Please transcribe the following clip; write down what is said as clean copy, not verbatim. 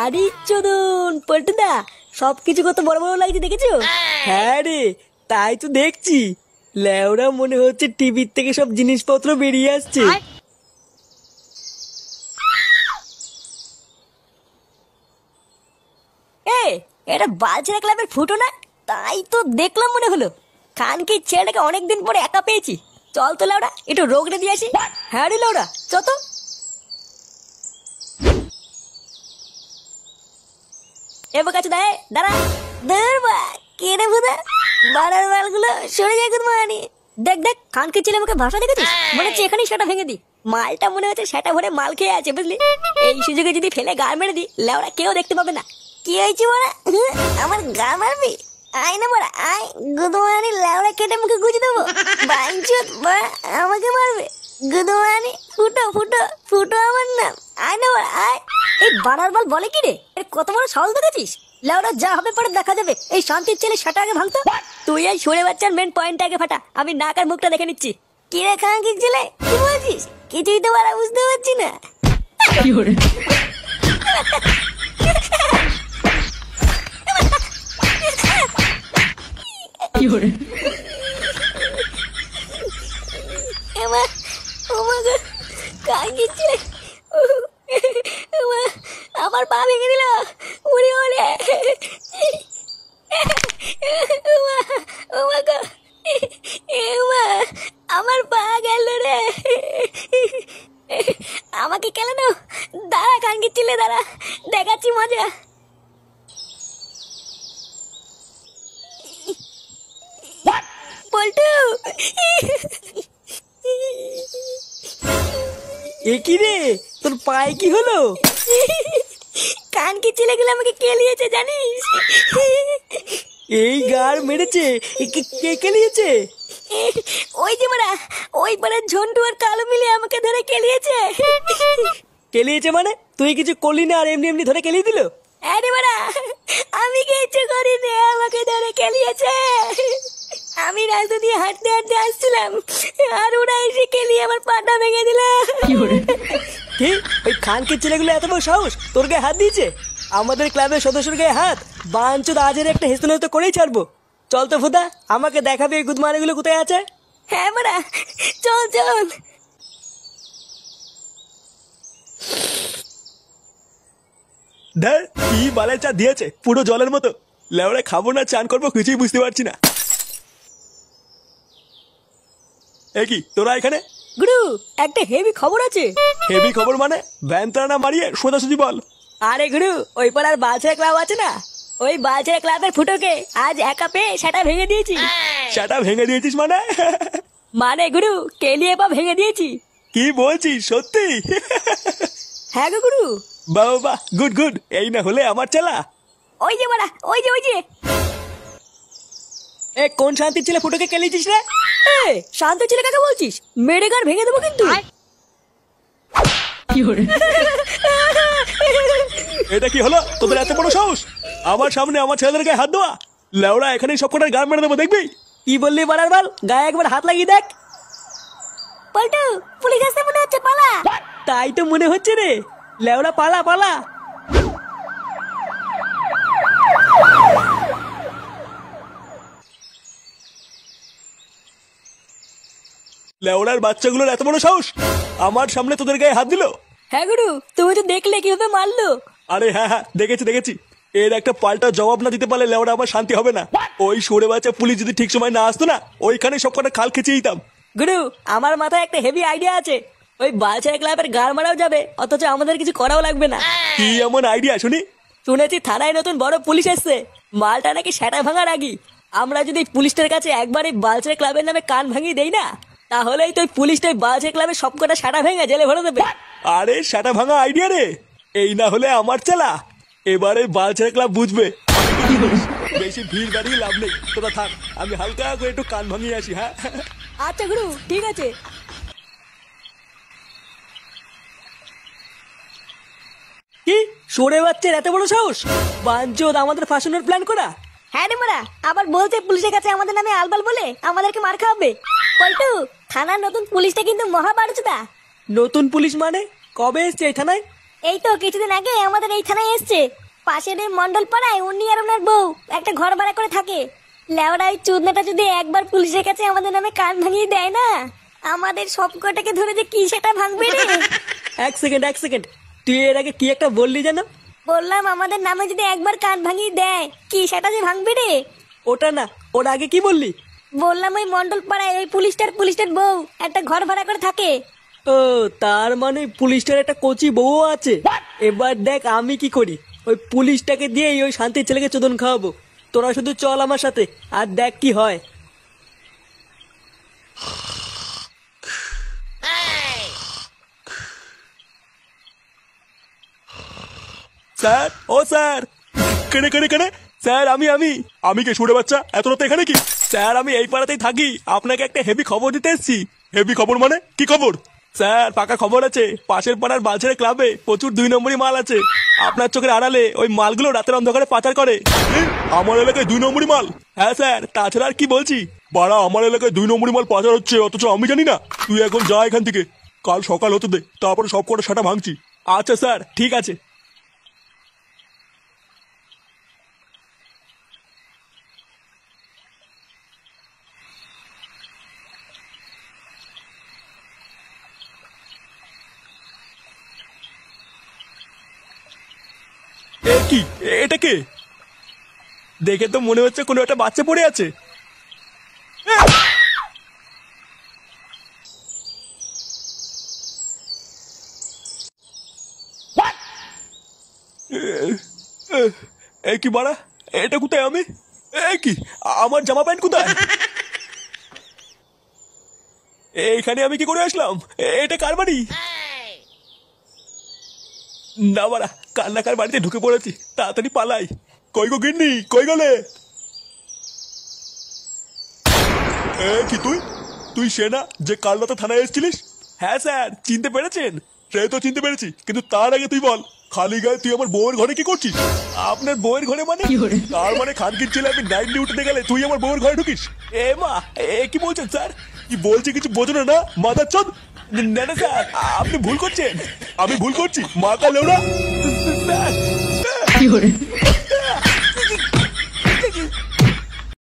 আরে চোদন পল্টুদা, সবকিছু কত বড় বড় লাগছে দেখেছো? হ্যাঁ রে, তাই তো দেখছি। লেওরা মনে হচ্ছে টিভির থেকে সব জিনিসপত্র বেরিয়ে আসছে। এটা বালছেরা ক্লাবের ফুটো না? তাই তো দেখলাম মনে হলো। খানকে ছেলেটাকে অনেকদিন পরে একা পেয়েছি। চল তো লাউডা, একটু রোগড়ে দিয়ে আসি। হ্যাঁ রে লাউডা, চল তো। এবার কাছে দাঁড়া দাঁড়া। ধরবা কে রে ভুদা, বাড়ার বালগুলো সরে যায় কোন মানে। দেখ দেখ, খানকে ছেলে আমাকে ভাষা দেখেছিস? মনে হচ্ছে এখানেই সেটা ভেঙে দি। মালটা মনে হচ্ছে সেটা ভরে মাল খেয়ে আছে, বুঝলি? এই সুযোগে যদি ফেলে গা মেরে দি, লেওড়া কেউ দেখতে পাবে না। কি হয়েছে বড়া? আমার গা মারবি? আয় না বড়া, আয়। গুদমানি লেওড়া কেটে মুখে গুজে দেবো। বাইঞ্চুত বড়া আমাকে মারবে। গুদমানি ফুটো ফুটো ফুটো আমার নাম। আয় না বড়া, আয়। এই বানার বল বলে কি রে? এর কত বড় সাহস দেখেছিস? লেওড়া যা হবে পরে দেখা যাবে। এই শান্তির ছেলে সেটা আগে ভাঙতো। তুই এই সরে বাচ্চার মেন পয়েন্ট আগে ফাটা। আমি নাক আর মুখটা দেখে নিচ্ছি। কি রে খানকির ছেলে, কি বলছিস? কিছুই তো বড়া বুঝতে পারছি না। কি করে আমার পা ভেঙে দিল। উড়ে ওরে আমার পা গেল রে। আমাকে কেন দাঁড়া কানকি ছিলে, দাঁড়া দেখাচ্ছি মজা। পল্টু এ কি রে, তোর পায়ে কি হলো? কানকি ছেলেগুলো আমাকে কেলিয়েছে জানিস? এই গার মেরেছে? কে কেলিয়েছে? ওই যে মারা, ওই পাড়ার ঝন্টু আর কালো মিলে আমাকে ধরে কেলিয়েছে। কেলিয়েছে মানে? তুই কিছু করলি না আর এমনি এমনি ধরে কেলিয়ে দিল? আরে মারা, আমি কিছু করিনি, আমাকে ধরে কেলিয়েছে। আমি রাস্তা দিয়ে হাঁটতে হাঁটতে আসছিলাম, আর ওরা এসে কেলিয়ে আমার পাটা ভেঙে দিল। কি ওই খানকির ছেলেগুলো এত বড় সাহস তোর গায়ে হাত দিয়েছে? আমাদের ক্লাবের সদস্যের গায়ে হাত? বাঞ্চুদ আজের একটা হেস্তনেস্ত করেই ছাড়বো। চল তো ফুদা, আমাকে দেখাবে এই গুদমানিগুলো কোথায় আছে। হ্যাঁ মারা, চল চল। ধর, কি বালের চা দিয়েছে, পুরো জলের মতো। লেওড়া খাবো না চান করবো কিছুই বুঝতে পারছি না। এ কি তোরা এখানে? গুরু, একটা হেভি খবর আছে। হেভি খবর মানে? ভ্যানতারা না মারিয়ে সোজাসুজি বল। আরে গুরু, ওই পাড়ার বালছেরা ক্লাব আছে না, ওই বালছেরা ক্লাবের ফুটোকে আজ একা পেয়ে সেটা ভেঙে দিয়েছি। সেটা ভেঙে দিয়েছিস মানে? মানে গুরু, কেলিয়ে পা ভেঙে দিয়েছি। কি বলছিস সত্যি? হ্যাঁ গো গুরু। বাবা গুড গুড, এই না হলে আমার চেলা। ওই যে মারা, ওই যে ওই যে। এ কোন শান্তির ছেলে ফুটোকে কেলিয়েছিস রে? শান্ত ছেলে কাকে বলছিস? মেরে গার ভেঙে দেবো কিন্তু। এটা কি হলো তোদের এত বড় সাহস? আমার সামনে আমার ছেলেদের গায়ে হাত দেওয়া? লেওড়া এখানেই সব কটার গান মেরে দেবো, দেখবি? কি বললি বাড়ার বাল? গায়ে একবার হাত লাগিয়ে দেখ। পল্টু, পুলিশ আসতে মনে হচ্ছে, পালা। তাই তো মনে হচ্ছে রে। লেওড়া পালা পালা। লেওড়ার বাচ্চাগুলোর এত বড় সাহস আমার সামনে তোদের গায়ে হাত দিল? হ্যাঁ গুরু, তুমি তো দেখলে কিভাবে মারলো। আরে হ্যাঁ হ্যাঁ, দেখেছি দেখেছি। এর একটা পাল্টা জবাব না দিতে পারলে লেওড়া আমার শান্তি হবে না। ওই সরে বাচ্চা পুলিশ যদি ঠিক সময় না আসতো না, ওইখানে সব কটা খাল খেঁচে দিতাম। গুরু, আমার মাথায় একটা হেভি আইডিয়া আছে। ওই বালছেরা ক্লাবের গাড় মারাও যাবে, অথচ আমাদের কিছু করাও লাগবে না। কি এমন আইডিয়া শুনি? শুনেছি থানায় নতুন বড় পুলিশ এসছে, মালটা নাকি সেটা ভাঙার আগি। আমরা যদি পুলিশটার কাছে একবার এই বালছেরা ক্লাবের নামে কান ভাঙিয়ে দেই না, তাহলেই তো পুলিশটা বালছেরা ক্লাবের সবকটা সাটা ভেঙে জেলে ভরে দেবে। আরে সেটা ভাঙা আইডিয়া রে, এই না হলে আমার চালা। এবারে বালছেরা ক্লাব বুঝবে। বেশি ভিড় বাড়িয়ে লাভ নেই, তোরা থাক, আমি হালকা করে একটু কান ভাঙিয়ে আসি। হ্যাঁ আচ্ছা গুরু, ঠিক আছে। কি সরে বাচ্চার এত বড় সাহস? বাঞ্চোদ আমাদের ফাঁসানোর প্ল্যান করা? হ্যাঁ রে মারা, আবার বলছে পুলিশের কাছে আমাদের নামে আলবাল বলে আমাদেরকে মার খাওয়াবে। পল্টু, থানার নতুন পুলিশটা কিন্তু মহা বাড়ুচুদা। নতুন পুলিশ মানে? কবে এসছে এই থানায়? এই তো কিছুদিন আগে আমাদের এই থানায় এসছে। পাশের এই মন্ডল পাড়ায় উনি আর ওনার বউ একটা ঘর ভাড়া করে থাকে। লেওড়া ওই চুদনাটা যদি একবার পুলিশের কাছে আমাদের নামে কান ভাঙিয়ে দেয় না, আমাদের সব কটাকে ধরে যে কি সেটা ভাঙবে রে। এক সেকেন্ড, তুই এর আগে কি একটা বললি যেন? বললাম আমাদের নামে যদি একবার কান ভাঙিয়ে দেয় কি সেটা যে ভাঙবে রে। ওটা না, ওর আগে কি বললি? বললাম ওই মন্ডল পাড়ায় ওই পুলিশটার বউ একটা ঘর ভাড়া করে থাকে। ও, তার মানে পুলিশটার একটা কচি বউ আছে। এবার দেখ আমি কি করি। ওই পুলিশটাকে দিয়েই ওই শান্তির ছেলেকে চোদন খাওয়াবো। তোরা শুধু চল আমার সাথে, আর দেখ কি হয়। স্যার, ও স্যার, কেনে কেনে কেনে স্যার, আমি আমি আমি কে শুনে বাচ্চা, এত রাতে এখানে কি? স্যার, আমি এই পাড়াতেই থাকি, আপনাকে একটা হেভি খবর দিতে এসেছি। হেভি খবর মানে কি খবর? স্যার, পাকা খবর আছে, পাশের পাড়ার বালছেড়ে ক্লাবে প্রচুর 2 নম্বরই মাল আছে। আপনার চোখের আড়ালে ওই মালগুলো রাতের অন্ধকারে পাচার করে। আমার এলাকায় 2 নম্বরই মাল? হ্যাঁ স্যার, তাছাড়া আর কি বলছি। বাড়া, আমার এলাকায় 2 নম্বরই মাল পাচার হচ্ছে, অথচ আমি জানি না। তুই এখন যা এখান থেকে, কাল সকাল হতে দে, তারপরে সব কটা সাটা ভাঙছি। আচ্ছা স্যার, ঠিক আছে। কি এটা কে? দেখে তো মনে হচ্ছে কোনো একটা বাচ্চা পড়ে আছে। কি বাড়া, এটা কোথায়? আমি কি, আমার জামা প্যান্ট কোথায়? এইখানে আমি কি করে আসলাম? এটা কার বাড়ি? না বাড়া, কান্নাকার বাড়িতে ঢুকে পড়েছি, তাড়াতাড়ি পালাই। কই গো গিন্নি, কই গেলে? কি তুই তুই সেনা যে কাল রাতে থানায় এসেছিলিস? হ্যাঁ স্যার, চিনতে পেরেছেন? সে তো চিনতে পেরেছি, কিন্তু তার আগে তুই বল, খালি গায়ে তুই আমার বউয়ের ঘরে কি করছিস? আপনার বউয়ের ঘরে মানে? তার মানে খানকির ছেলে আমি নাইট ডিউটিতে গেলে তুই আমার বউয়ের ঘরে ঢুকিস? এ মা, কি বলছেন স্যার? কি বলছি কিছু বোঝো না? না মাদার চোদ। না না স্যার, আপনি ভুল করছেন। আমি ভুল করছি? মা কাল ওরা